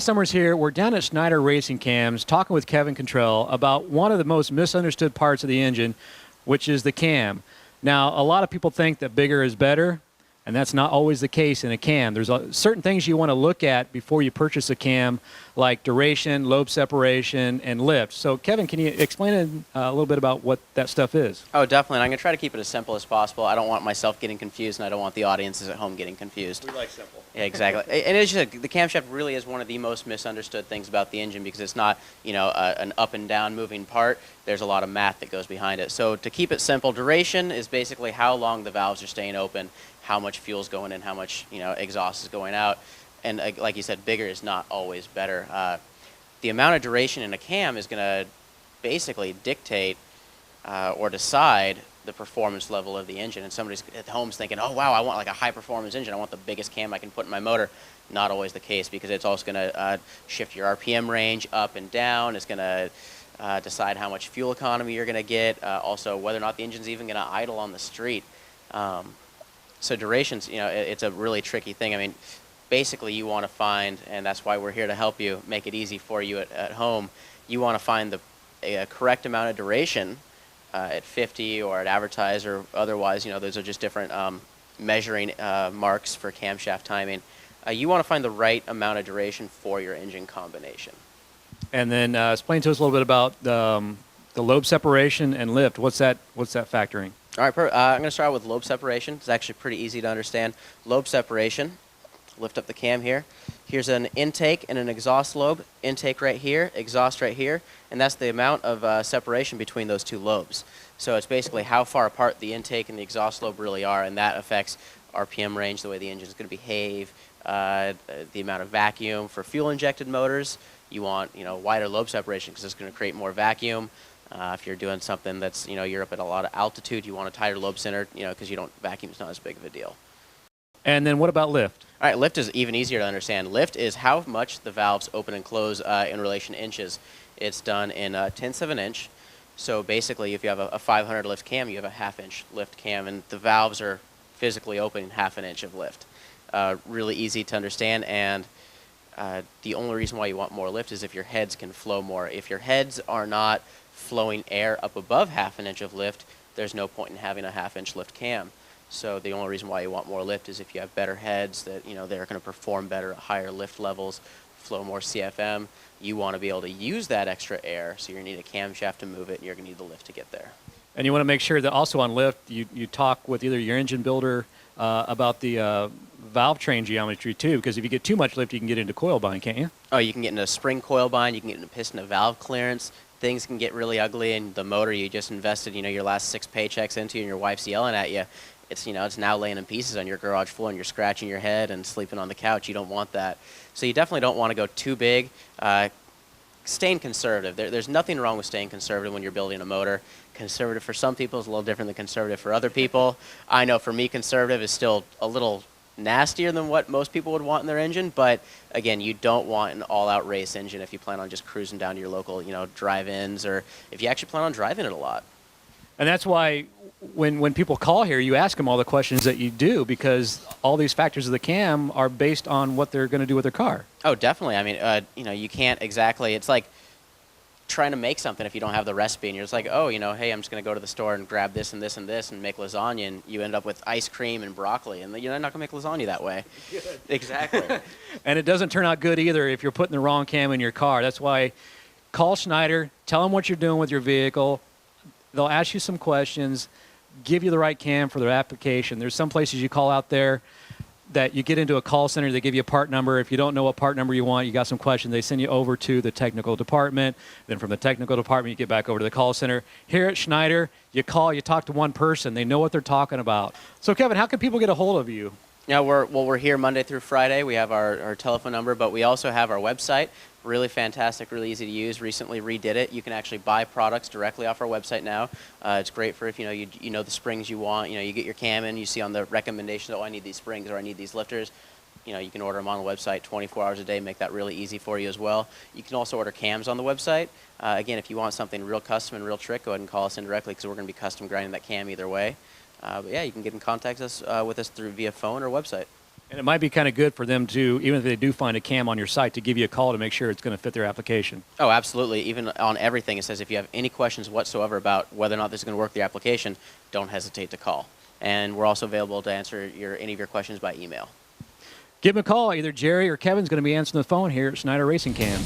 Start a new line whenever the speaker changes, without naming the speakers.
Scott Sommers here. We're down at Schneider Racing Cams talking with Kevin Cantrell about one of the most misunderstood parts of the engine, which is the cam. Now, a lot of people think that bigger is better, and that's not always the case in a cam. There's certain things you want to look at before you purchase a cam, like duration, lobe separation, and lift. So, Kevin, can you explain a little bit about what that stuff is?
Oh, definitely. And I'm going to try to keep it as simple as possible. I don't want myself getting confused, and I don't want the audiences at home getting confused.
We like simple.
Yeah, exactly. And it's just, the camshaft really is one of the most misunderstood things about the engine because it's not, an up and down moving part. There's a lot of math that goes behind it. So to keep it simple, duration is basically how long the valves are staying open, how much fuel's going in, how much exhaust is going out. And like you said, bigger is not always better. The amount of duration in a cam is going to basically dictate or decide the performance level of the engine. And somebody's at home's thinking, oh wow, I want like a high performance engine. I want the biggest cam I can put in my motor. Not always the case because it's also going to shift your RPM range up and down. It's going to decide how much fuel economy you're going to get. Also whether or not the engine's even going to idle on the street. So durations, it's a really tricky thing. I mean, basically you want to find, and that's why we're here to help you, make it easy for you at home. You want to find the correct amount of duration at 50 or at advertise or otherwise. Those are just different measuring marks for camshaft timing. You want to find the right amount of duration for your engine combination.
And then explain to us a little bit about the lobe separation and lift. What's that factoring?
All right, I'm going to start with lobe separation. It's actually pretty easy to understand. Lobe separation, lift up the cam here. Here's an intake and an exhaust lobe. Intake right here, exhaust right here, and that's the amount of separation between those two lobes. So it's basically how far apart the intake and the exhaust lobe really are, and that affects RPM range, the way the engine is going to behave, the amount of vacuum. For fuel-injected motors, you want wider lobe separation because it's going to create more vacuum. If you're doing something that's, you're up at a lot of altitude, you want a tighter lobe center, because vacuum's not as big of a deal.
And then what about lift?
All right, lift is even easier to understand. Lift is how much the valves open and close in relation to inches. It's done in tenths of an inch. So basically, if you have a 500 lift cam, you have a half-inch lift cam, and the valves are physically opening half an inch of lift. Really easy to understand, and the only reason why you want more lift is if your heads can flow more. If your heads are not flowing air up above half an inch of lift, there's no point in having a half-inch lift cam. So the only reason why you want more lift is if you have better heads that, they're going to perform better at higher lift levels, flow more CFM. You want to be able to use that extra air, so you're going to need a camshaft to move it, and you're going to need the lift to get there.
And you want to make sure that also on lift, you talk with either your engine builder about the valve train geometry too, because if you get too much lift, you can get into coil bind, can't you?
Oh, you can get into spring coil bind, you can get into piston to valve clearance. Things can get really ugly, and the motor you just invested, your last 6 paychecks into, and your wife's yelling at you. It's, it's now laying in pieces on your garage floor, and you're scratching your head and sleeping on the couch. You don't want that. So you definitely don't want to go too big. Staying conservative. There's nothing wrong with staying conservative when you're building a motor. Conservative for some people is a little different than conservative for other people. I know for me, conservative is still a little nastier than what most people would want in their engine, but again, you don't want an all-out race engine if you plan on just cruising down to your local, drive-ins, or if you actually plan on driving it a lot.
And that's why when people call here, you ask them all the questions that you do, because all these factors of the cam are based on what they're going to do with their car.
Oh, definitely. I mean, you can't exactly, it's like trying to make something if you don't have the recipe, and you're just like, oh, hey, I'm just going to go to the store and grab this and this and this and make lasagna, and you end up with ice cream and broccoli, and you're not going to make lasagna that way. Good. Exactly.
And it doesn't turn out good either if you're putting the wrong cam in your car. That's why call Schneider, tell them what you're doing with your vehicle. They'll ask you some questions, give you the right cam for their application. There's some places you call out there that you get into a call center, they give you a part number. If you don't know what part number you want, you got some questions, they send you over to the technical department. Then from the technical department, you get back over to the call center. Here at Schneider, you call, you talk to one person. They know what they're talking about. So, Kevin, how can people get a hold of you?
Yeah, we're here Monday through Friday. We have our telephone number, but we also have our website. Really fantastic, really easy to use. Recently redid it. You can actually buy products directly off our website now. It's great for if you know the springs you want. You get your cam in, you see on the recommendation, oh, I need these springs or I need these lifters. You can order them on the website 24 hours a day, make that really easy for you as well. You can also order cams on the website. Again, if you want something real custom and real trick, go ahead and call us in directly because we're going to be custom grinding that cam either way. But yeah, you can get in contact with us through via phone or website.
And it might be kind of good for them to, even if they do find a cam on your site, to give you a call to make sure it's going to fit their application.
Oh, absolutely. Even on everything, it says if you have any questions whatsoever about whether or not this is going to work the application, don't hesitate to call. And we're also available to answer any of your questions by email.
Give them a call. Either Jerry or Kevin's going to be answering the phone here at Schneider Racing Cam.